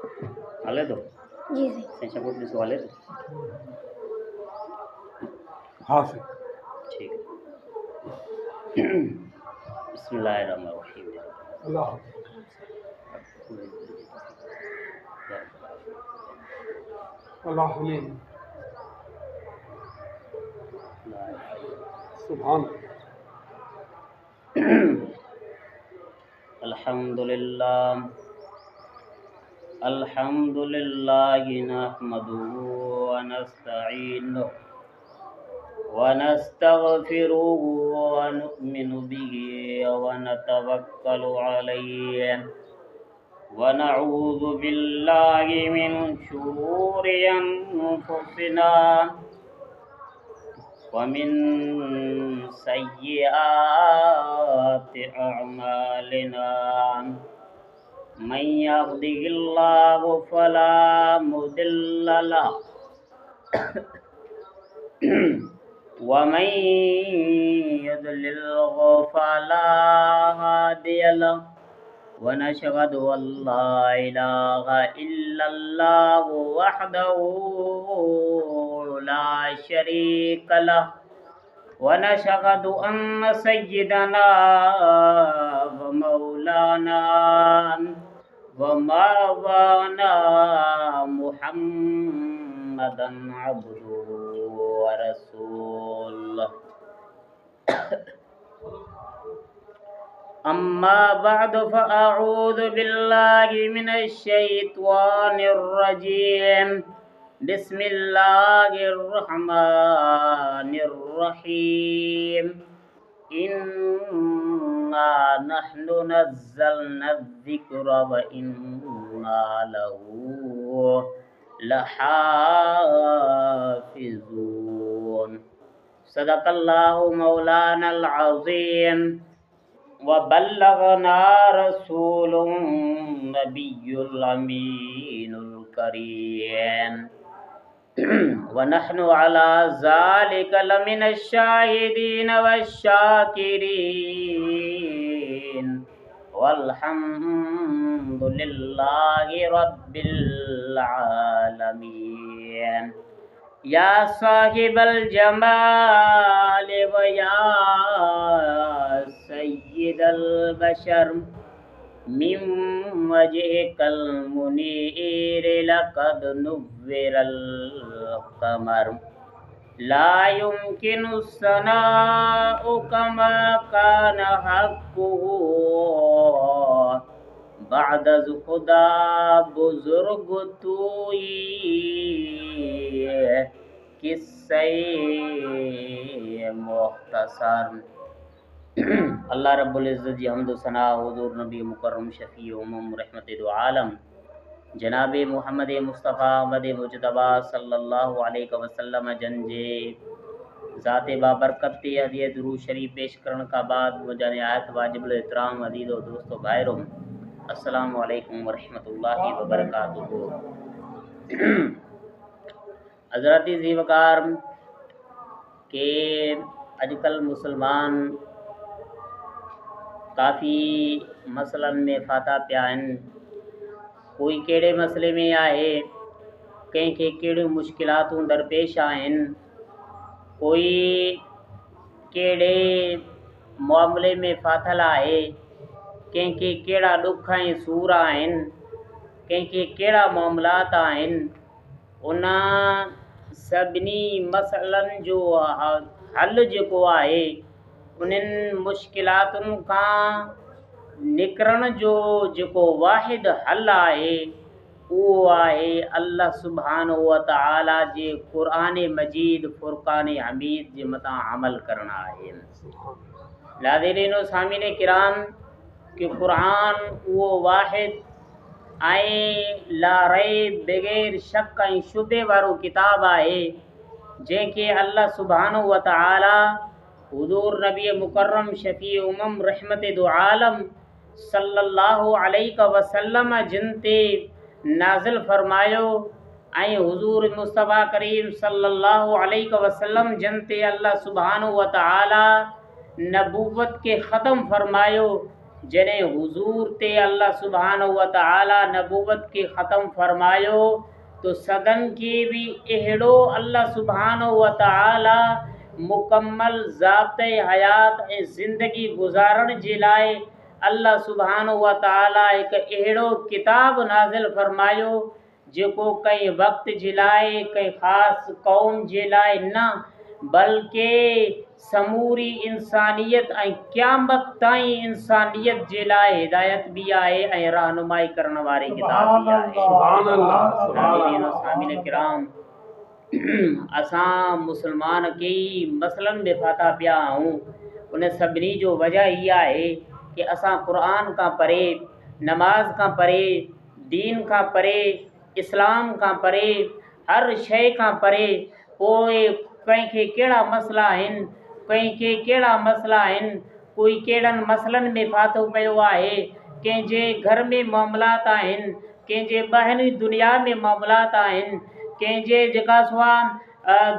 हाले तो जी सही। संशय कोट दिस वाले तो हाँ सही। ठीक है। बिस्मिल्लाहिर्रहमानिर्रहीम। अल्लाह अल्लाह हलीम सुभान अल्हम्दुलिल्लाह अल्हम्दुलिल्लाह नहमदुहु व नस्तईनुहु व नस्तगफिरुहु व नु'मिनु बिही व नतवक्कलु अलैहि व नऊज़ु बिल्लाहि मिन शुरूरि अनफुसिना व मिन सय्यिआति अअमालिना मन यहदिहिल्लाहु फला मुदिल्ल लहु व मन युद्लिल्हु फला हादिय लहु व नशहदु अल्ला इलाहा इल्लल्लाहु वहदहु ला शरीक लहु व नशहदु अन्न सय्यिदना व मौलाना व मवाना मुहम्मदन अब्दुहु व रसूलुहु अम्मा बअद फअऊज़ु बिल्लाहि मिनश शैत्वानिर रजीम बिस्मिल्लाहिर रहमानिर रहीम इन्ना नहनु नज़्ज़लना ज़िक्र व इन्ना लहू लहाफ़िज़ून। सदक़ल्लाहु मौलानल अज़ीम व बल्लगना रसूलुन नबियुल अमीनुल करीम व नहनु अला ज़ालिका लमिनश शाहिदीन वश्शाकिरीन वल्हम्दुलिल्लाहि रब्बिल आलमीन। या साहिबल जमाल व या सय्यिदल बशर मिन वजहिकल मुनीर लक़द नुव्विरल क़मर ला युमकिनु सनाउ कमा कान हक़्क़ुहु बाद अज़ खुदा बुज़ुर्ग तूई किस्से मुख्तसर। अल्लाह रब्बुल इज़्ज़त जी हम्द सना हुज़ूर नबी मुकर्रम शफ़ी उम्म रहमत दो आलम जनाब मोहम्मद मुस्तफ़ा अहमद मुजतबा सल्लल्लाहु अलैहि वसल्लम जंजे ज़ात बाबरकत ते हदिया दुरूद शरीफ पेश करण का बाद मुझे आयत वाजिबुल एहतराम अज़ीज़ो दोस्तों भाइरों अस्सलामु अलैकुम व रहमतुल्लाहि व बरकातुहू। हज़रत ज़ीवकार के अजकल मुसलमान काफ़ी मसलन में फाता पिया आहिनि। कोई कहिड़े मसले में आहे, कंहिंखे कहिड़ियूं मुश्किलातूं दरपेश आहिनि, कोई कहिड़े मामले में फाथल आहे, कंहिंखे कहिड़ा ॾुख ऐं सूर आहिनि, कंहिंखे कहिड़ा मामलात आहिनि। उन सभिनी मसइलनि जो हल जेको आहे उन्हनि मुश्किलातुनि खां निकिरण जो जेको वाहिद हल आहे उहो आहे अल्लाह सुब्हानहु व तआला जे क़ुरान मजीद फ़ुरक़ान हमीद जे मथां अमल करण आहे। लाज़रीन सामीन किराम कि क़ुरान उहो वाहिद ऐं ला रैब बग़ैर शक ऐं शुबे वारो किताब आहे जंहिंखे अल्लाह सुब्हानहु व तआला हुज़ूर नबी मुकर्रम शफ़ी उम्म रहमत दो आलम सल्लल्लाहु अलैहि वसल्लम जिन ते नाज़िल फरमायो ऐं हुज़ूर मुस्तफ़ा करीम सल्लल्लाहु अलैहि वसल्लम जिन ते अल्लाह सुब्हानहु व तआला नबूवत के ख़त्म फरमायो। जॾहिं हुज़ूर ते अल्लाह सुब्हानहू व तआला नबूवत खे ख़त्म फरमायो तो सदन खे बि अहिड़ो अल्लाह सुब्हानहू व तआला मुकम्मल ज़ाब्ते हयात ऐं ज़िंदगी गुज़ारण जे लाइ अल्लाह सुब्हानहू व तआला हिकु अहिड़ो किताब नाज़िल फरमायो जेको कंहिं वक़्त जे लाइ कंहिं ख़ासि क़ौम जे लाइ न बल्कि समूरी इंसानियत ऐं क़यामत ताईं इंसानियत जे लाइ हिदायत बि आहे ऐं रहनुमाई करण वारी किताब बि आहे। सुभान अल्लाह, सुभान नाज़रीन अल्लाह। और सामिन किराम, असां मुसलमान कई मसइलनि में फाथा पिया आहियूं। उन सभिनी जो वजह इहा आहे कि असां क़ुरान खां परे, नमाज़ खां परे, दीन खां परे, इस्लाम खां परे, हर शइ खां परे पोइ कंहिंखे कहिड़ा मसइला आहिनि, कंहिंखे कहिड़ा मसइला आहिनि, कोई कहिड़नि मसइलनि में फाथो पियो आहे, कंहिंजे घर में मामलात आहिनि, कंहिंजे ॿाहिरि दुनिया में मामलात आहिनि, कंहिंजे जेका सुआ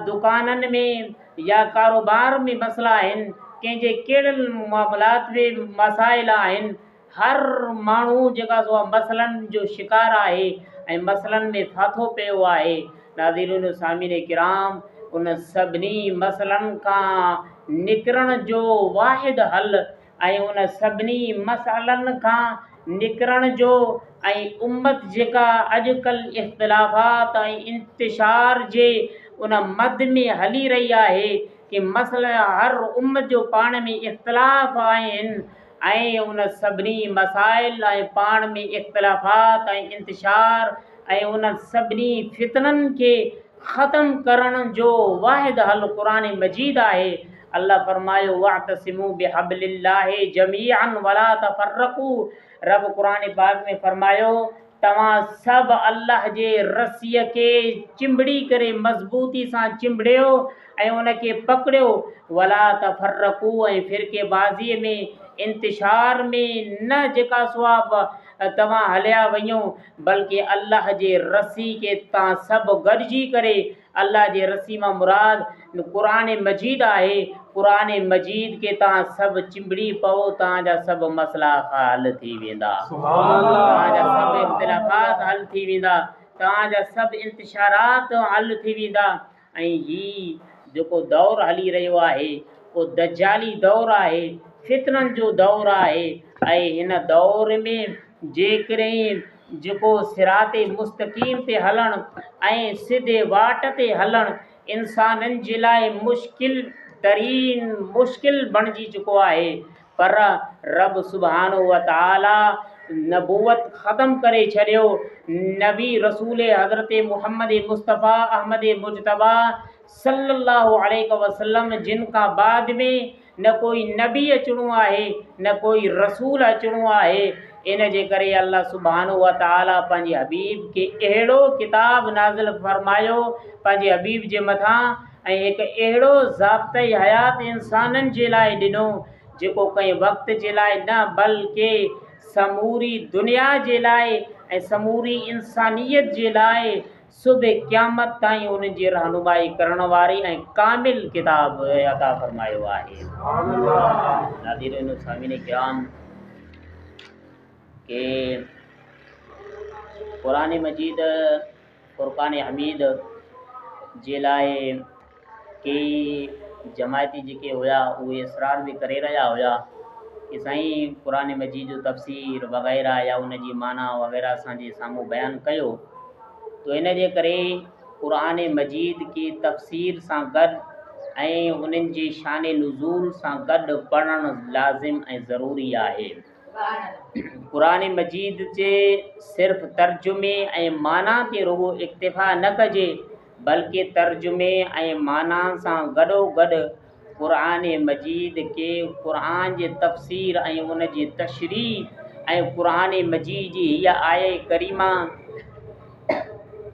दुकाननि में या कारोबार में मसइला आहिनि, कंहिंजे कहिड़नि मामलात में मसाइल आहिनि। हर माण्हू जेका सो मसइलनि जो शिकार आहे ऐं मसइलनि में फाथो पियो आहे। नाज़रीन सामिन किराम, उन सभिनी मसइलनि खां निकिरण जो वाहिद हल ऐं उन सभिनी मसइलनि खां निकिरण जो ऐं उम्मत जेका अॼुकल्ह इख़्तिलाफ़ात ऐं इंतिशार जे उन मद में हली रही आहे कि मसइला हर उम्मत जो पाण में इख़्तिलाफ़ आहिनि ऐं उन सभिनी मसाइल ऐं पाण में इख़्तिलाफ़ात ऐं इंतिशार ऐं उन सभिनी फितननि खे ख़त्म करण जो वाहिद हल क़ुरान मजीद आहे। अल्लाह फरमायो वअतसिमू बिहब्लिल्लाहि जमीअन वला तफर्रकू। रब क़ुरान पाक में फरमायो तव्हां सभु अल्लाह जे रसीअ खे चिंबड़ी करे मज़बूती सां चिंबड़ियो ऐं उनखे पकड़ियो, वला तफर्रकू, ऐं फ़िरक़ेबाज़ीअ में इंतिशार में न जेका सुवाब तव्हां हलिया वञो, बल्कि अल्लाह जे रसी खे तव्हां सभु गॾिजी करे, अल्लाह जे रसी मां मुराद क़ुरान मजीद आहे, क़ुरान मजीद खे तव्हां सभु चिंबड़ी पओ, तव्हांजा सभु मसइला हल थी वेंदा, तव्हांजा सभु इख़्तिलाफ़ात हल थी वेंदा, तव्हांजा सभु इंतिशारात हल थी वेंदा। ऐं ही जेको दौरु हली रहियो आहे उहो दजाली दौरु आहे, फितननि जो दौरु आहे। ऐं हिन दौर में जेकॾहिं जेको सिराते मुस्तक़ीम ते हलणु ऐं सिधे वाट ते हलणु इंसाननि जे लाइ मुश्किल बणिजी चुको आहे, पर रब सुब्हानहू व तआला नबूवत ख़त्म करे छॾियो। नबी रसूल हज़रत मुहम्मद मुस्तफ़ा अहमद मुजतबा सल्लल्लाहु अलैहि वसल्लम जिन खां बाद में न कोई नबी अचिणो आहे न कोई रसूल अचिणो आहे। इन जे करे अल्लाह सुब्हानहू व तआला पंहिंजे हबीब खे अहिड़ो किताब नाज़िल फरमायो पंहिंजे हबीब जे मथां ऐं हिकु अहिड़ो ज़ाब्ते हयात इंसाननि जे लाइ ॾिनो जेको कंहिं वक़्त जे लाइ न बल्कि समूरी दुनिया जे लाइ ऐं समूरी इंसानियत जे लाइ सुबह क़यामत ताईं उन जी रहनुमाई करण वारी ऐं कामिल किताब अता फरमायो आहे। नाज़रीन सामिन किराम के क़ुरान मजीद फ़ुरक़ान हमीद जे लाइ कई जमायती जेके हुया उहे इसरार बि करे रहिया हुया कि साईं क़ुरान मजीद जो तफ़सीर वग़ैरह या उन जी माना वग़ैरह असांजे साम्हूं बयानु कयो। तो इन जे करे क़ुरान मजीद खे तफ़सीर सां गॾु ऐं उन्हनि जी शान नुज़ूल सां गॾु पढ़णु लाज़िम ऐं ज़रूरी आहे। क़ुरान मजीद जे सिर्फ़ु तर्जुमे ऐं माना ते रुगो इक्तिफ़ा न कजे, बल्कि तर्जुमे ऐं माना सां गॾोगॾु क़ुरान मजीद खे क़ुरान जे तफ़सीर ऐं उन जी तशरीह ऐं क़ुरान मजीद जी हीअ आए करीमा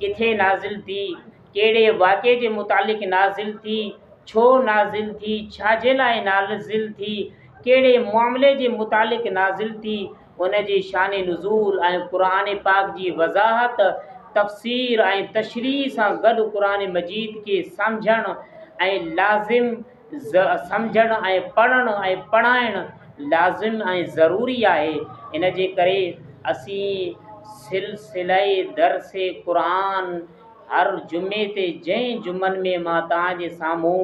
किथे नाज़िल थी, कहिड़े वाक़े जे मुतालिक़ नाज़िल थी, छो नाज़िल थी, छाजे लाइ नाज़िल थी, कहिड़े मामले जे मुतालिक़ नाज़िल थी, उन जी शान नुज़ूल ऐं क़ुरान पाक जी वज़ाहत तफ़सीर ऐं तशरीह सां गॾु क़ुरान मजीद खे सम्झणु ऐं लाज़िम सम्झणु ऐं पढ़णु ऐं पढ़ाइणु लाज़िम ऐं ज़रूरी आहे। इन जे करे असीं सिलसिले दर्स क़ुरान हर जुमे ते जंहिं जुमनि में मां तव्हांजे साम्हूं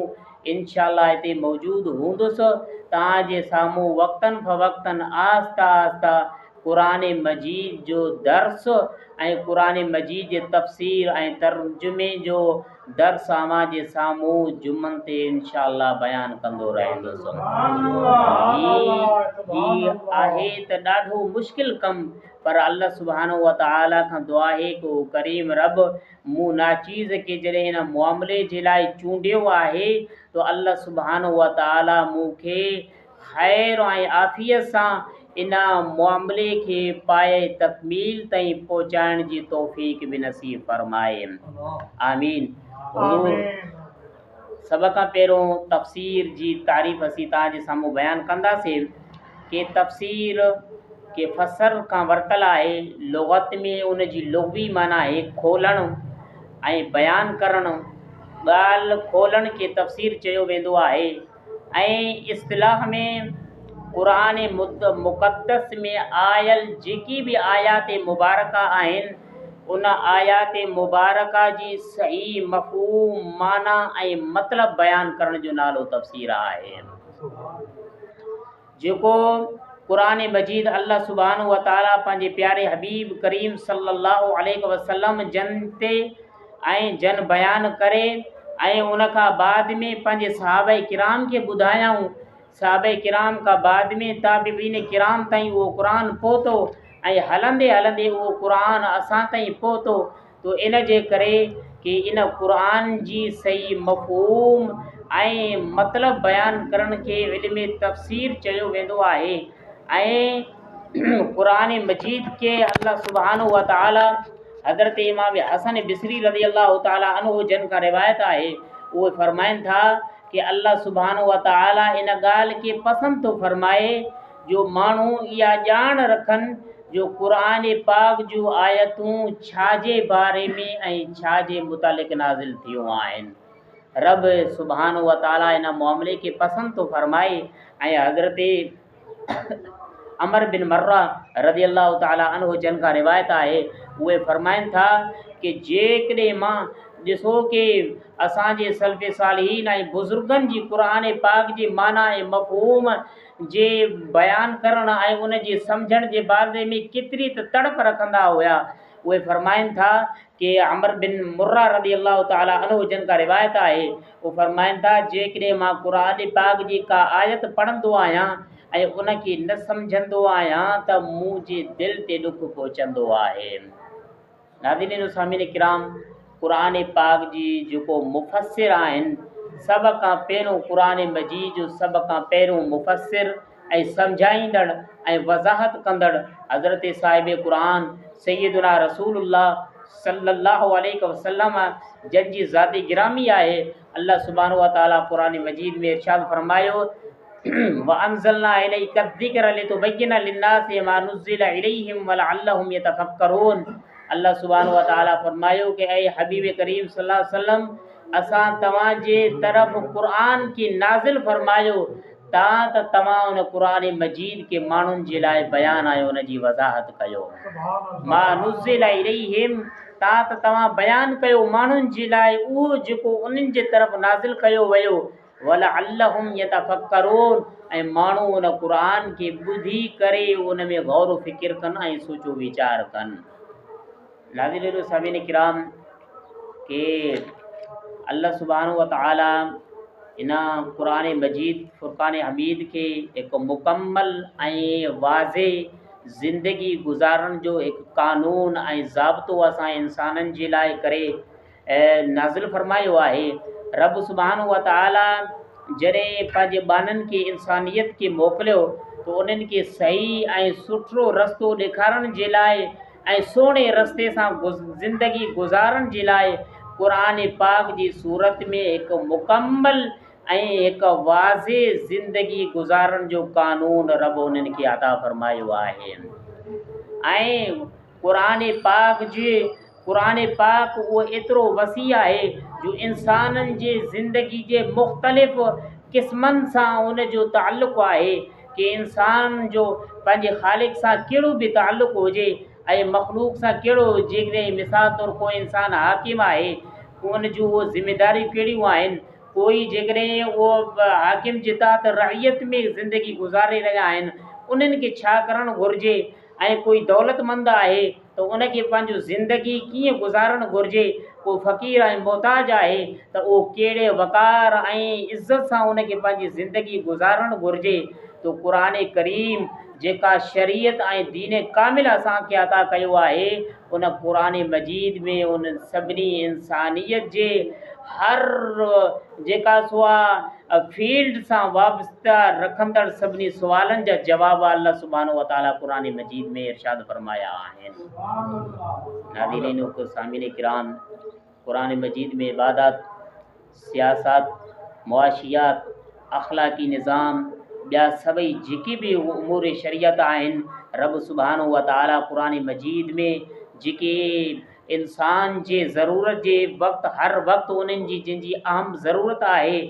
इंशाअल्लाह हिते मौजूदु हूंदुसि, तव्हांजे साम्हूं वक़्तन फ़वक़्तन आहिस्ता आहिस्ता क़ुरान मजीद जो दर्स ऐं क़ुरान मजीद जे तफ़सीर ऐं तर्जुमे जो दर्स अव्हांजे साम्हूं जुमनि ते इंशाअल्लाह बयानु कंदो रहंदुसि। ही आहे त ॾाढो मुश्किल कमु, पर अल्लाह सुब्हानहू व तआला खां दुआ आहे कि उहो करीम रब मूं नाचीज़ खे जॾहिं हिन मामले जे लाइ चूंडियो आहे तो अल्लाह सुब्हानहू व तआला मूंखे ख़ैर ऐं आफ़ियत सां इन मामले खे पाए तकमील ताईं पहुचाइण जी तौफ़ीक़ बि नसीब फरमाए। आमीन। हुज़ूर सभ खां पहिरियों तफ़सीर जी तारीफ़ असीं तव्हांजे साम्हूं बयानु कंदासीं कि तफ़सीर के फ़सर खां वरितल आहे। लुग़त में उन जी लुग़वी माना आहे खोलणु ऐं बयानु करणु। ॻाल्हि खोलण खे तफ़सीर चयो वेंदो आहे ऐं इस्तिलाह में क़ुरान मुक़द्दस में आयल जेकी बि आयात मुबारका आहिनि उन आयात मुबारका जी सही मफ़हूम माना ऐं मतिलबु बयानु करण जो नालो तफ़सीर आहे। जेको क़ुरान मजीद अल्लाह सुब्हानहू व तआला पंहिंजे प्यारे हबीब करीम सल्लल्लाहु अलैहि वसल्लम जन ते ऐं जन बयानु करे ऐं उन खां बाद में पंहिंजे सहाबा किराम खे ॿुधायऊं। सहाबा किराम खां बाद में ताबिईन किराम ताईं उहो क़ुरान पहुतो ऐं हलंदे हलंदे उहो क़ुरान असां ताईं पहुतो। तो इन जे करे कि इन क़ुरान जी सही मफ़हूम ऐं मतिलबु बयानु करण खे इल्म तफ़सीर चयो वेंदो आहे। ऐं क़ुरान मजीद के अल्लाह सुब्हानहू व तआला हज़रत इमाम हसन बिसरी रज़ी अल्लाह तआला अन्हु जन खां रिवायत आहे, उहे फरमाइनि था कि अल्लाह सुब्हानहू व तआला इन ॻाल्हि खे पसंदि थो फरमाए जो माण्हू इहा ॼाण रखनि जो क़ुरान पाक जूं आयतूं छाजे बारे में ऐं छाजे मुतालिक़ नाज़िल थियूं आहिनि। रब सुब्हानहू व तआला इन मामले खे पसंदि थो फरमाए। ऐं हज़रत अमर बिन मर्रा रज़ी अल्लाह तआला अन्हु जन खां रिवायत आहे, उहे फरमाइनि था कि जेकॾहिं मां ॾिसो कि असांजे सल्फ़े सालिहीन ऐं बुज़ुर्गनि जी क़ुरान पाक जी माना ऐं मफ़हूम जे बयानु करण ऐं उन जे सम्झण जे बारे में केतिरी त तड़प रखंदा हुया। उहे फरमाइनि था कि अमर बिन मुर्रा रज़ी अल्लाह तआला अन्हु जन खां रिवायत आहे, उहे फरमाइनि था जेकॾहिं मां क़ुरान पाक जी का आयत पढ़ंदो आहियां ऐं उन खे न सम्झंदो आहियां त मुंहिंजे दिलि ते ॾुखु पहुचंदो आहे। नाज़रीन सामीन किराम, क़ुरान पाक जी जेको मुफ़स्सिर आहिनि सभ खां पहिरियों क़ुरान मजीद जो सभ खां पहिरियों मुफ़स्सिर ऐं सम्झाईंदड़ ऐं वज़ाहत कंदड़ हज़रत साहिब क़ुरान सैयदना रसूलुल्लाह सल्लल्लाहु अलैहि वसल्लम जन जी ज़ाती गिरामी आहे। अल्लाह सुब्हानहू व तआला क़ुरान मजीद में इरशाद फरमायो व अंज़लना इलैका ज़िक्र लितुबय्यिना लिन्नासि मा नुज़्ज़िला इलैहिम वलअल्लहुम यतफ़क्करून। अल्लाह सुब्हानहू व तआला फरमायो कि ऐ हबीब करीम सल्लल्लाहु अलैहि वसल्लम असां तव्हांजे तरफ़ क़ुरान खे नाज़िल फरमायो त तव्हां उन क़ुरान मजीद के माण्हुनि जे लाइ बयानु आहे उन जी वज़ाहत कयो। मा नुज़्ज़िला इलैहिम त तव्हां बयानु कयो माण्हुनि जे लाइ उहो जेको उन्हनि जे तरफ़ नाज़िल कयो वियो। वलअल्लहुम यतफ़क्करून ऐं माण्हू उन क़ुरान खे ॿुधी करे उन में गौर फ़िकिर कनि ऐं सोचो वीचार कनि। नाज़रीन सामीन किराम के अल्लाह सुब्हानहू व तआला इन क़ुरान मजीद फ़ुरक़ान हमीद खे हिकु मुकम्मल ऐं वाज़े ज़िंदगी गुज़ारण जो हिकु क़ानून ऐं ज़ाब्तो असां इंसाननि जे लाइ करे नाज़िल फरमायो आहे। रब सुब्हानहू व तआला जॾहिं पंहिंजे ॿाननि खे इंसानियत खे मोकिलियो तो उन्हनि खे सही ऐं सुठो रस्तो ॾेखारण जे लाइ ऐं सुहिणे रस्ते सां ज़िंदगी गुज़ारण जे लाइ क़ुरान पाक जी सूरत में हिकु मुकम्मल ऐं हिकु वाज़े ज़िंदगी गुज़ारण जो क़ानून रब उन्हनि खे अता फरमायो आहे। ऐं क़ुरान पाक उहो एतिरो वसी आहे जो इंसाननि जे ज़िंदगी जे मुख़्तलिफ़ क़िस्मनि सां उन जो ताल्लुक़ु आहे कि इंसान जो पंहिंजे ख़ालिक सां कहिड़ो बि ताल्लुक़ हुजे ऐं मख़लूक सां कहिड़ो, जेकॾहिं मिसाल तौरु कोई इंसान हाकिम आहे, उन जूं उहो ज़िमेदारियूं कहिड़ियूं आहिनि। कोई जेकॾहिं उहो हाकिम जे तहत रहियत में ज़िंदगी गुज़ारे रहिया आहिनि, उन्हनि खे छा करणु घुरिजे। ऐं कोई दौलतमंद आहे त उनखे पंहिंजो ज़िंदगी कीअं गुज़ारणु घुरिजे। को फ़क़ीर ऐं मोहताज आहे त उहो कहिड़े वक़ार ऐं इज़त सां उनखे पंहिंजी ज़िंदगी गुज़ारणु घुरिजे। तो क़ुर करीम जेका शरीयत ऐं दीन कामिल असांखे अता कयो आहे, उन क़ुर मजीद में उन सभिनी इंसानियत जे हर जेका सो आहे फील्ड सां वाबस्ता रखंदड़ सभिनी सुवालनि जा जवाब अल्लाह सुब्हानहु व तआला क़ुर मजीद में इरशाद फरमाया आहिनि। नाज़रीन व सामिन किराम, क़ुर मजीद में इबादत, सियासत, मुआशियात, अखलाक़ी निज़ाम, ॿिया सभई जेके बि उमूर शरीयत आहिनि, रब सुब्हानहु व तआला क़ुर मजीद में जेके इंसान जे ज़रूरत जे वक़्तु हर वक़्तु उन्हनि जी जंहिंजी अहम ज़रूरत आहे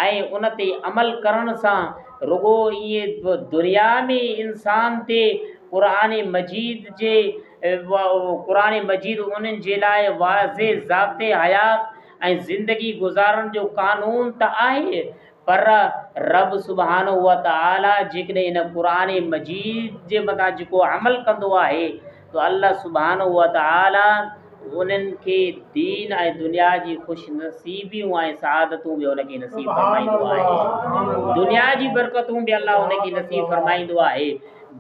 ऐं उन ते अमल करण सां रुगो इहे दुनिया में इंसान ते क़ुर मजीद जे क़ुर मजीद उन्हनि जे लाइ वाज़े ज़ाब्ते हयात ऐं ज़िंदगी गुज़ारण जो क़ानून त आहे, पर रब सुब्हानहु व तआला जेकॾहिं इन क़ुर मजीद जे मथां जेको अमल कंदो आहे, तो अल्लाह सुब्हानहु व तआला उन्हनि खे दीन ऐं दुनिया जी ख़ुशनसीबियूं ऐं सआदतूं बि उनखे नसीब फरमाईंदो आहे। दुनिया जी बरकतूं बि अल्लाह उनखे नसीब फरमाईंदो आहे,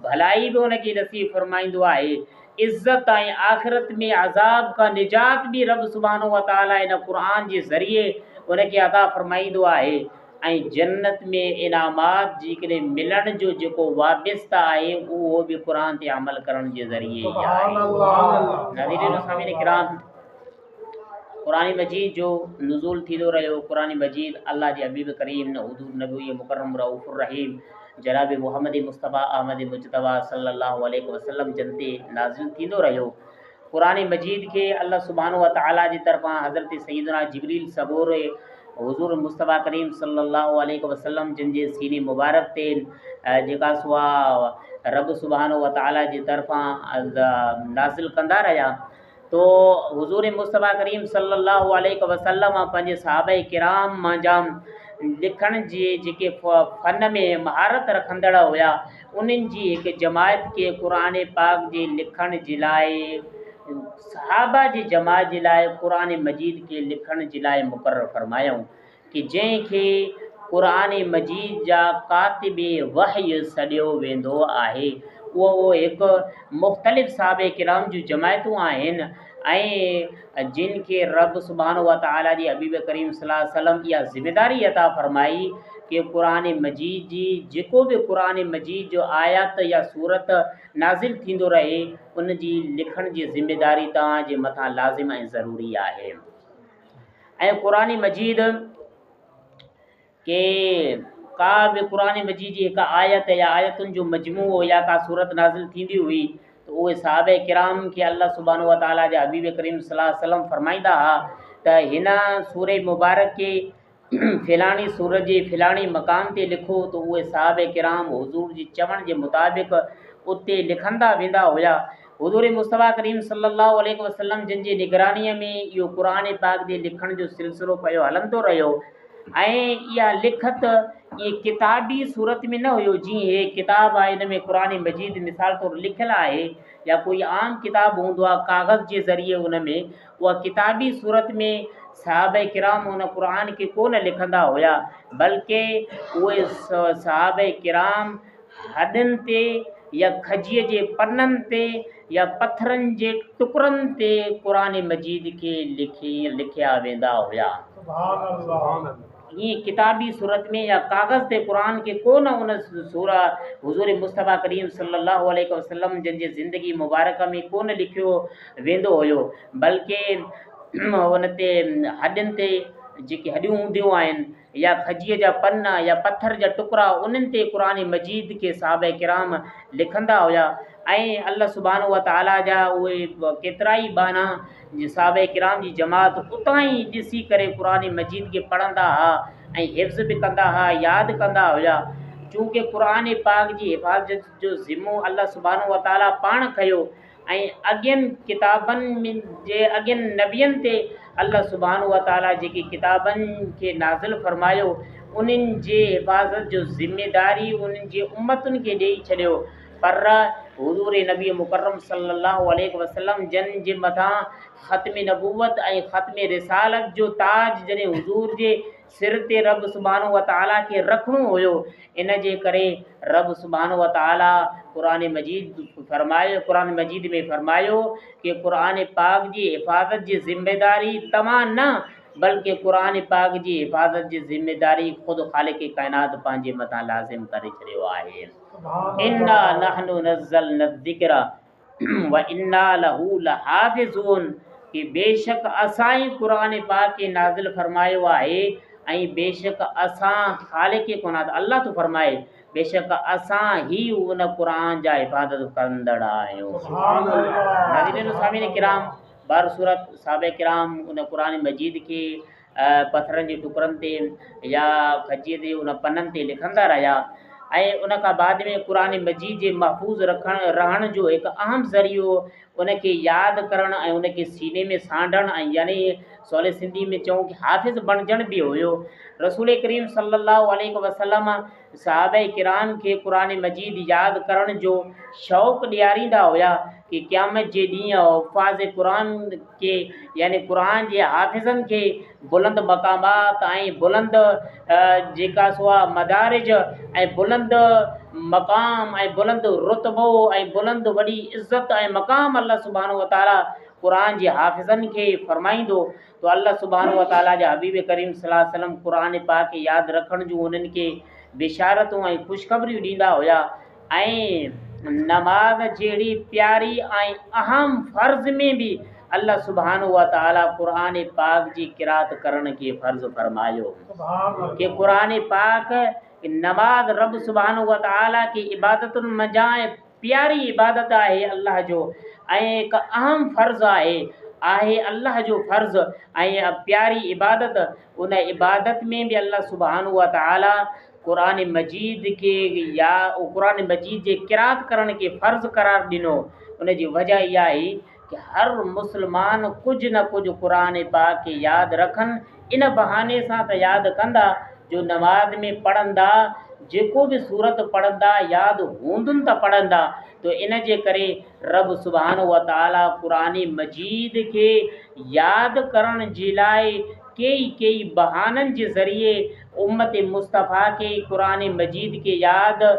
भलाई बि उनखे नसीब फरमाईंदो आहे। इज़्ज़त ऐं आख़िरत में अज़ाब का निजात बि रब सुब्हानहु व तआला इन क़ुर जे ज़रिए उनखे अता फरमाईंदो आहे। ऐं जन्नत में इनामात जेकॾहिं मिलण जो जेको वाबिस्ता आहे, उहो बि क़ुर ते अमल करण जे ज़रिए ई आहे। नाज़रीन सामिन किराम, क़ुर मजीद जो नुज़ूल थींदो रहियो। क़ुर मजीद अल्लाह जे हबीब करीम हुज़ूर नबी मुकर्रम रऊफ़ुर रहीम जनाब मोहम्मद मुस्तफ़ा अहमद मुजतबा सल्लल्लाहु अलैहि वसल्लम जन ते नाज़िल थींदो रहियो। क़ुर मजीद खे अल्लाह सुब्हानहु व तआला जी तरफ़ां हज़रत सैयदना जिब्रील सबूर हुज़ूर मुस्तफ़ा करीम सल्लल्लाहु अलैहि वसल्लम जिन जे सीने मुबारक ते जेका सो आहे रब सुब्हानहु व तआला जी तरफ़ां नाज़िल कंदा रहिया। तो हुज़ूर मुस्तफ़ा करीम सल्लल्लाहु अलैहि वसल्लम पंहिंजे सहाबाए किराम मां जाम लिखण जे जेके फ़न में महारत रखंदड़ हुया, उन्हनि जी हिकु जमायत खे क़ुर पाक जे लिखण जे लाइ, सहाबा जी जमात जे लाइ क़ुर मजीद के लिखण जे लाइ मुक़ररु फरमायूं कि जंहिंखे क़ुर मजीद जा कातिबे वहय सॾियो वेंदो आहे। उहो हिकु मुख़्तलिफ़ सहाबे किराम जूं जमायतूं आहिनि ऐं जिन खे रब सुब्हानहु व तआला जी हबीब करीम सल्लल्लाहु अलैहि वसल्लम इहा ज़िम्मेदारी अता फरमाई कि क़ुर मजीद जी जेको बि क़ुर मजीद जो आयत या सूरत नाज़िल थींदो रहे, उन जी लिखण जी ज़िम्मेदारी तव्हांजे मथां लाज़िम ऐं ज़रूरी आहे। ऐं क़ुर मजीद के का बि क़ुर मजीद जी हिकु आयत या आयतुनि जो मजमू या का सूरत नाज़िल थींदी हुई, तो उहे सहाबे किराम खे अल्लाह सुब्हानहु व तआला जे हबीब करीम सल्लल्लाहु अलैहि वसल्लम फरमाईंदा हुआ त हिन सूरे मुबारक के फ़िलाणी सूरत जे फ़िलाणी मक़ाम ते लिखो। तो उहे सहाबे किराम हुज़ूर जी चवण जे मुताबिक़ उते लिखंदा वेंदा हुया। हुज़ूर मुस्तफ़ा करीम सल्लल्लाहु अलैहि वसल्लम जिन जी निगरानीअ में इहो क़ुर पाक जे लिखण जो सिलसिलो पियो हलंदो रहियो। ऐं इहा लिखत इहे किताबी सूरत में न हुयो, जीअं हे किताब आहे हिन में क़ुर मजीद मिसाल तौरु लिखियलु आहे या कोई आम किताब हूंदो आहे कागज़ जे ज़रिए, उन में उहा किताबी सूरत में सहाबे किराम उन क़ुर खे कोन लिखंदा हुया, बल्कि उहे सहाबे किराम हॾनि ते या खजीअ जे पननि ते या पथरनि जे टुकड़नि ते क़ुर मजीद खे लिखिया वेंदा हुया। ईअं किताबी सूरत में या कागज़ ते क़ुर खे कोन उन सूरा हुज़ूर मुस्तफ़ा करीम सल्लल्लाहु अलैहि वसल्लम जिन जे ज़िंदगी मुबारक में कोन लिखियो वेंदो हुयो, बल्कि उन ते हॾनि ते जेके हॾियूं हूंदियूं आहिनि या खजीअ जा पन या पथर जा टुकड़ा, उन्हनि ते क़ुर मजीद के सहाबे किराम लिखंदा हुया। ऐं अल्लाह सुब्हानहु व तआला जा उहे केतिरा ई बाना सहाबे किराम जी जमात उतां ई ॾिसी करे क़ुर मजीद खे पढ़ंदा हुआ ऐं हिफ़्ज़ बि कंदा हुआ, यादि कंदा हुया। चूंकि क़ुरान पाक जी हिफ़ाज़त जो ज़िम्मो अल्लाह सुब्हानहु व तआला पाण खयो ऐं अॻियनि किताबनि जे अॻियनि नबियनि ते अल्लाह सुब्हानहु व तआला जेकी किताबनि खे नाज़िल फ़रमायो उन्हनि जे हिफ़ाज़त जो ज़िम्मेदारी उन्हनि जे उम्मतुनि खे ॾेई छॾियो। पर हुज़ूर नबी मुकर्रम सल्लल्लाहु अलैहि वसल्लम जन जे मथां ख़त्म नबूवत ऐं ख़त्म रिसालत जो ताज जॾहिं हुज़ूर जे सिर ते रब सुब्हानहु व तआला खे रखिणो हुयो, इन जे करे रब सुब्हानहु व तआला क़ुरान मजीद में फ़रमायो कि क़ुरान पाक जी हिफ़ाज़त जी ज़िम्मेदारी तव्हां न बल्कि क़ुरान पाक जी हिफ़ाज़त जी ज़िम्मेदारी ख़ुदि ख़ालिक़ काइनात पंहिंजे मथां लाज़िम करे छॾियो आहे। इन्ना नहनु नज़्ज़लना ज़िक्र व इन्ना लहू लहाफ़िज़ून कि बेशक असां ई क़ुरान पाक खे नाज़िल फ़रमायो आहे ऐं बेशक असां ख़ालिक़ काइनात अल्लाह तो फ़रमाए बेशक असां ही उन क़ुरान जा हिफ़ाज़त कंदड़ आहियूं। नाज़रीन सामीन किराम, बार सूरत साहबे किराम उन क़ुरान मजीद के पत्थरनि जे टुकरनि ते या खजीअ ते उन पननि ते लिखंदा रहिया ऐं उन खां बाद में क़ुरान मजीद जे महफ़ूज़ रहण जो हिकु अहम ज़रियो उनखे यादि करणु ऐं उनखे सीने में सांढणु ऐं यानी सवले सिंधी में चऊं कि हाफ़िज़ बणजण बि हुयो। रसूल करीम सल्लल्लाहु अलैहि वसल्लम सहाबे किराम खे क़ुरान मजीद यादि करण जो शौक़ु ॾियारींदा हुया कि क़यामत जे ॾींहुं हुफ़ाज़ क़ुरान के यानी क़ुरान जे हाफ़िज़नि खे बुलंद मक़ामात ऐं बुलंद जेका सो आहे मदारिज ऐं बुलंद मक़ाम ऐं बुलंद रुतबो ऐं बुलंद वॾी इज़त ऐं मक़ाम अल्लाह सुब्हानहु व तआला क़ुरान जे हाफ़िज़नि खे फ़रमाईंदो। तो अल्लाह सुब्हानहु व तआला जा हबीब करीम सल्लल्लाहु अलैहि वसल्लम क़ुरान पाक खे यादि रखण जूं उन्हनि खे बिशारतूं ऐं ख़ुशख़बरियूं ॾींदा हुया ऐं नमाज़ जहिड़ी प्यारी ऐं अहम फ़र्ज़ में बि अल्लाह सुब्हानहु व तआला क़ुरान पाक जी क़िरात करण खे फ़र्ज़ फ़रमायो कि क़ुरान पाक नमाज रब सुब्हानहु व तआला की इबादतुनि मंझां प्यारी इबादत आहे अल्लाह जो ऐं हिकु अहम फ़र्ज़ आहे अल्लाह जो फ़र्ज़ ऐं प्यारी इबादत। उन इबादत में बि अल्लाह सुब्हानहु व तआला क़ुरान मजीद के या क़ुरान मजीद जे क़िरात करण के फ़र्ज़ करार ॾिनो। उन जी वजह इहा आहे कि हर मुस्लमान कुझु न कुझु क़ुरान पाक खे यादि रखनि, इन बहाने सां त यादि कंदा जो नमाज़ में पढ़ंदा जेको बि सूरत पढ़ंदा यादि हूंदुनि त पढ़ंदा। तो इन जे करे रब सुब्हानहु व तआला क़ुरान मजीद खे यादि करण जे लाइ कई बहाननि जे ज़रिए उम्मत मुस्तफ़ा के क़ुरान मजीद के यादि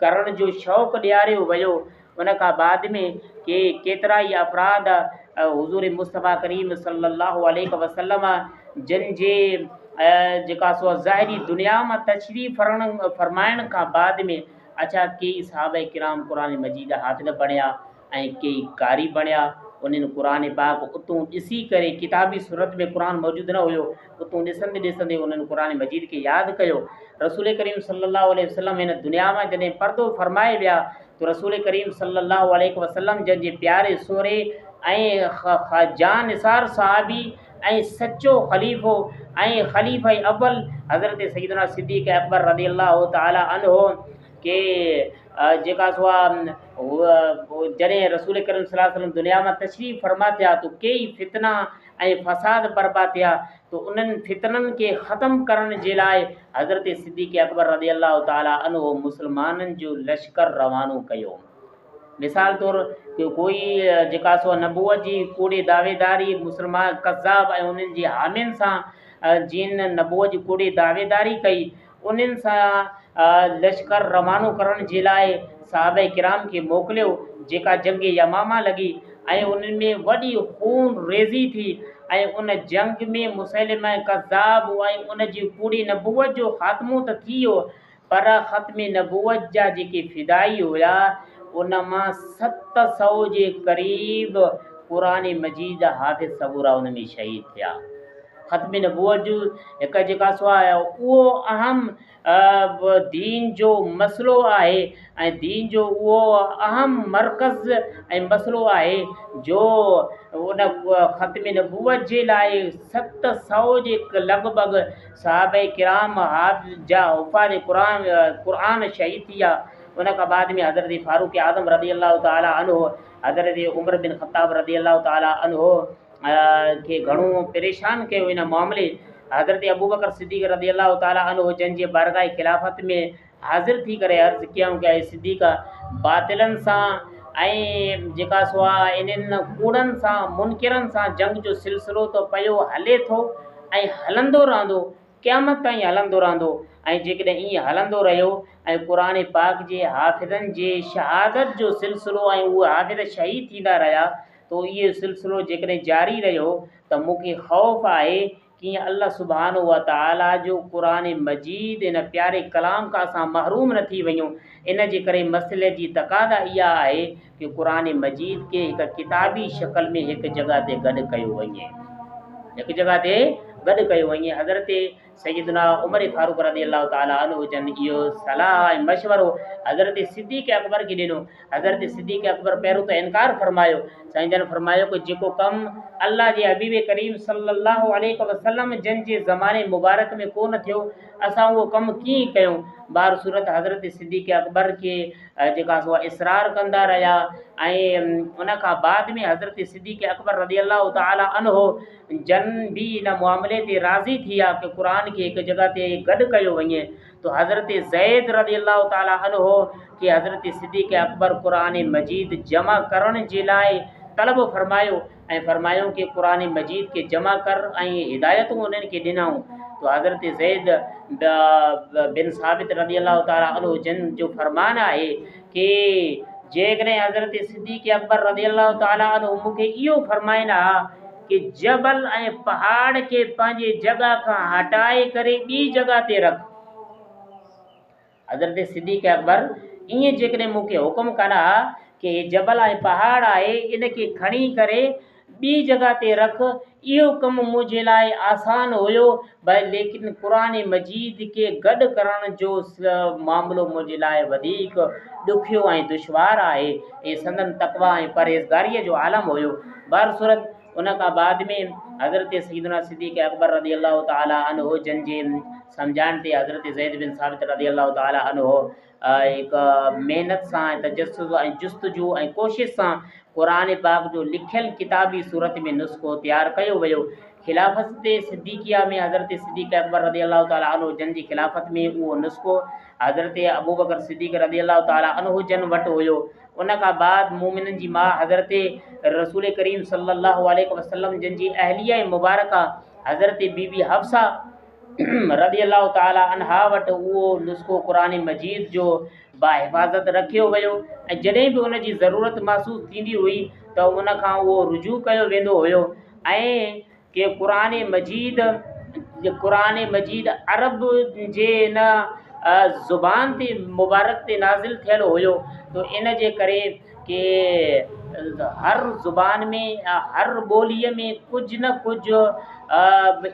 करण जो शौक़ु ॾियारियो वियो। उन खां बाद में केतिरा ई अफ़राद हुज़ूर मुस्तफ़ा करीम सल्लल्लाहु अलैहि वसल्लम जिन जे जेका सो ज़ाहिरी दुनिया में तशरीफ़ फ़रमाइण खां बाद में अच्छा कई सहाबा किराम क़ुरान मजीद हाफ़िज़ बणिया ऐं कई कारी बणिया। उन्हनि क़ुरान पाक उतों ॾिसी करे किताबी सूरत में क़ुरान मौजूदु न हुयो, उतों ॾिसंदे उन्हनि क़ुरान मजीद खे यादि कयो। रसूल करीम सल्लल्लाहु अलैहि वसल्लम हिन दुनिया में जॾहिं पर्दो फ़रमाए विया तो रसूल करीम सल्लल्लाहु अलैहि वसल्लम जंहिंजे प्यारे सोरे ऐं जान निसार सहाबी ऐं सचो ख़लीफ़ो ऐं ख़लीफ़ा अव्वल हज़रत सैयदना सिद्दीक़ अकबर रज़ी अल्लाह तआला अन्हु के जेका सो जॾहिं रसूल करीम सल्लल्लाहु अलैहि वसल्लम दुनिया में तशरीफ़ फ़रमा थिया तो कई फितना ऐं फ़साद बर्पा थिया। तो उन्हनि फितननि के ख़त्म करण जे लाइ हज़रत सिद्दीक़ अकबर रज़ी अल्लाह तआला अन्हु मुस्लमाननि जो लश्कर रवानो कयो। मिसाल तौर कोई जेका सो नबूअत जी कूड़े दावेदारी मुस्लमान कज़ाब ऐं उन्हनि जे हामियुनि सां जिन नबूअत जी कूड़े दावेदारी कई उन्हनि सां लश्कर रवानो करण जे लाइ सहाबा किराम खे मोकिलियो जेका जंग यमामा लॻी ऐं उन्हनि में वॾी खून रेज़ी थी ऐं उन जंग में मुसैलिमा कज़ाब ऐं उन जी कूड़ी नबूअत जो ख़ात्मो त थी वियो पर ख़त्म नबूअत जा जेके फ़िदाई हुया उन मां 700 जे क़रीब क़ुरान मजीद हाफ़िज़ सबूरा उन में शहीद थिया। ख़त्म नबूवत जो हिकु जेका सो आहे उहो अहम दीन जो मसइलो आहे ऐं दीन जो उहो अहम मर्कज़ ऐं मसइलो आहे जो उन ख़त्म नबूवत जे लाइ 700 जे लॻभॻि सहाबे किराम जा हुफ़ाज़ क़ुरान शहीद थी विया। उन खां बाद में हज़रत फारूक आज़म रज़ी अल्लाह ताला अन्हु, हज़रत उमर बिन ख़त्ताब रज़ी अल्लाह ताला अन्हु खे घणो परेशान कयो इन मामले। हज़रत अबू बकर सिद्दीक़ रज़ी अल्लाह ताला अन्हु जंहिंजे बारगाह खिलाफ़त में हाज़िर थी करे अर्ज़ु कयूं कि सिद्दीक़ बातिलनि सां ऐं जेका सो आहे इन्हनि कूड़नि सां मुनकिरनि सां जंग जो सिलसिलो तो पियो हले थो ऐं हलंदो रहंदो, क़यामत ताईं हलंदो रहंदो। ऐं जेकॾहिं ईअं हलंदो रहियो ऐं क़ुरान पाक जे हाफ़िज़नि जे शहादत जो सिलसिलो ऐं उहे हाफ़िज़ शहीद थींदा रहिया तो इहो सिलसिलो जेकॾहिं जारी रहियो त मूंखे ख़ौफ़ आहे कि अल्लाह सुब्हानहू व तआला जो क़ुरान मजीद इन प्यारे कलाम खां असां महरूम न थी वञूं। इन जे करे मसइले जी तक़ाज़ा इहा आहे कि क़ुरान मजीद खे हिकु किताबी शक्ल में हिकु जॻह ते गॾु कयो वञे, हिकु जॻह ते गॾु कयो वञे। हज़रत सैयदना उमर फारूक रज़ी अल्लाह ताला अन्हु जन इहो सलाह ऐं मशवरो हज़रत सिद्दीक़ अकबर खे ॾिनो। हज़रत सिद्दीक़ अकबर पहिरियों त इनकार फरमायो। साईं जन फरमायो कि जेको कमु अल्लाह जे हबीब करीम सल्लल्लाहु अलैहि वसल्लम जन जे ज़माने मुबारक में कोन थियो असां उहो कमु कीअं कयूं। बार सूरत हज़रत सिद्दीक़ अकबर खे जेका सो इसरार कंदा रहिया ऐं उन खां बाद में हज़रत सिद्दीक़ अकबर रज़ी अल्लाह ताला अन्हु जन भी इन मामले ते राज़ी थी विया कि क़ुरान खे हिकु जॻह ते गॾु कयो वञे। तो हज़रत ज़ैद रज़ी अल्लाह ताला अन्हु कि हज़रत सिद्दीक़ अकबर क़ुरान मजीद जमा करण जे लाइ तलब फरमायो ऐं फरमायो कि क़ुरान मजीद के जमा कर ऐं हिदायतूं उन्हनि खे ॾिनऊं। तो हज़रत ज़ैद बिन साबित रज़ी अल्लाह ताला अन्हु जन जो फरमान आहे कि जेकॾहिं हज़रत सिद्दीक़ अकबर रज़ी अल्लाह ताला अन्हु मूंखे इहो फरमाइनि हा कि जबल ऐं पहाड़ खे पंहिंजे जॻह खां हटाए करे ॿी जॻह ते रख। हज़रत सिद्दीक़ अकबर ईअं जेकॾहिं मूंखे हुकुम कनि हा कि जबल ऐं पहाड़ आहे इन खे खणी करे ॿी जॻह ते रख, इहो कमु मुंहिंजे लाइ आसान हुयो भई, लेकिन क़ुरान मजीद खे गॾु करण जो मामिलो मुंहिंजे लाइ वधीक ॾुखियो ऐं दुश्वार आहे। इहे संदन तक़वा ऐं परहेज़गारीअ जो आलम हुयो। बार सूरत उन खां बाद में हज़रत सैयदना सिद्दीक़ अकबर रज़ी अल्लाह ताला अन्हु जन जे सम्झाइण ते हज़रत ज़ैद बिन साबित रज़ी अल्लाह ताला अन्हु हिकु महिनत सां ऐं तजस्सुस ऐं जुस्तजू ऐं कोशिश सां क़ुरान पाक जो लिखियलु किताबी सूरत में नुस्ख़ो तयारु कयो वियो। खिलाफ़त सिद्दीक़िया में हज़रत सिद्दीक़ अकबर रज़ी अल्लाह ताला अन्हु जन जी खिलाफ़त में उहो नुस्ख़ो हज़रत अबू बकर सिद्दीक़ रज़ी अल्लाह ताला अन्हु जन वटि हुयो। उन खां बाद मोमिननि जी माउ हज़रत रसूल करीम सल्लल्लाहु अलैहि वसल्लम जन जी अहलिया मुबारका हज़रत बीबी हफ्सा रज़ी अल्लाह ताला अन्हा वटि उहो नुस्ख़ो क़ुरान मजीद जो बाहिफ़ाज़त रखियो वियो ऐं जॾहिं बि उन जी ज़रूरत महसूसु थींदी हुई त उन खां उहो रुजू कयो वेंदो हुयो। ऐं कि क़ुरान मजीद अरब जे इन ज़ुबान ते मुबारक ते नाज़िल थियल हुयो। तो इन जे करे कि हर ज़ुबान में हर ॿोलीअ में कुझु न कुझु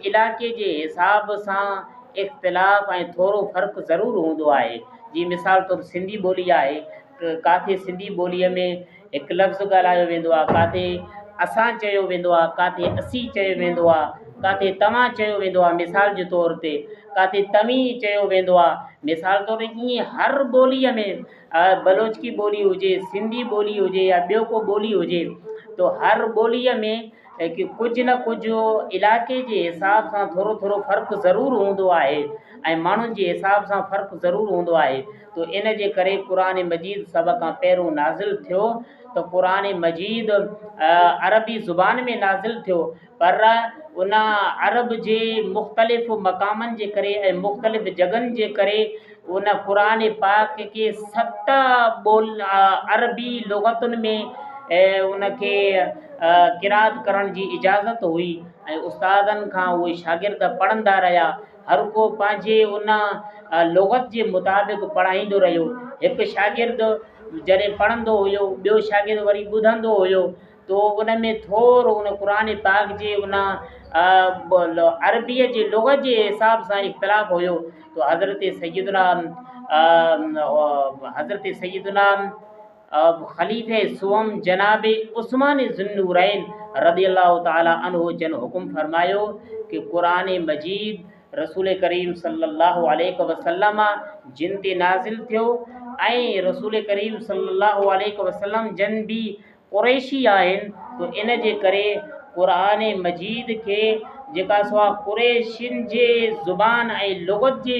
इलाइक़े जे हिसाब सां इख़्तिलाफ़ ऐं थोरो फ़र्क़ु ज़रूरु हूंदो आहे। जीअं मिसाल तौरु सिंधी ॿोली आहे, किथे सिंधी ॿोलीअ में हिकु लफ़्ज़ ॻाल्हायो वेंदो आहे, किथे असां चयो वेंदो आहे, किथे असीं चयो वेंदो आहे, किथे तव्हां चयो वेंदो आहे मिसाल जे तौर ते, किथे तव्हीं चयो वेंदो आहे मिसाल तौर ते। ईअं हर ॿोलीअ में बलोचकी ॿोली हुजे, सिंधी ॿोली हुजे या ॿियो को ॿोली हुजे, तो हर ॿोलीअ में कि कुझु न कुझु इलाइक़े जे हिसाब सां थोरो थोरो फ़र्क़ु ज़रूरु हूंदो आहे ऐं माण्हुनि जे हिसाब सां फ़र्क़ु ज़रूरु हूंदो आहे। तो इन जे करे क़ुरान मजीद सभ खां पहिरियों नाज़िल थियो त क़ुरान मजीद अरबी ज़ुबान में नाज़िल थियो, पर उन अरब जे मुख़्तलिफ़ मक़ामनि जे करे ऐं मुख़्तलिफ़ जॻहनि जे करे उन क़ुरान पाक खे 7 अरबी लुग़तुनि में उनखे क़िरात करण जी इजाज़त हुई ऐं उस्तादनि खां उहे शागिर्द पढ़ंदा रहिया। हर को पंहिंजे उन लुग़त जे मुताबिक़ पढ़ाईंदो रहियो। हिकु शागिर्द जॾहिं पढ़ंदो हुयो ॿियो शागिर्द वरी ॿुधंदो हुयो, तो उन में थोरो उन क़ुर पाक जे उन अरबीअ जे लुग़त जे हिसाब सां इख़्तिलाफ़ हुयो। तो हज़रत सैयदना ख़लीफ़े सुवम जनाब उस्मान ज़ुन्नूरैन रज़ियल्लाहु ताला अन्हु जन हुकुम फरमायो कि क़ुरान मजीद रसूल करीम सल्लल्लाहु अलैहि वसल्लम जिन ते नाज़िल थियो ऐं रसूल करीम सल्लल्लाहु अलैहि वसल्लम जन भी क़ुरैशी आहिनि। तो इन जे करे क़ुरान मजीद खे जेका सो क़ुरैशियुनि जे ज़ुबान ऐं लुग़त जे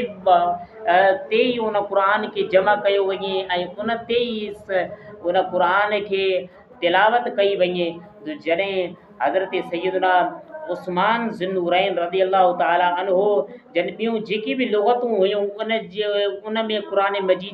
ते ई उन क़ुर खे जमा कयो वञे ऐं उन ते ई उन क़ुर खे तिलावत कई वञे। तो जॾहिं हज़रत सैयदना उस्मान ज़ुन्नूरैन रज़ियल्लाहु ताला अन्हु जन ॿियूं जेकी बि लुग़तूं हुयूं उन में क़ुर मजीद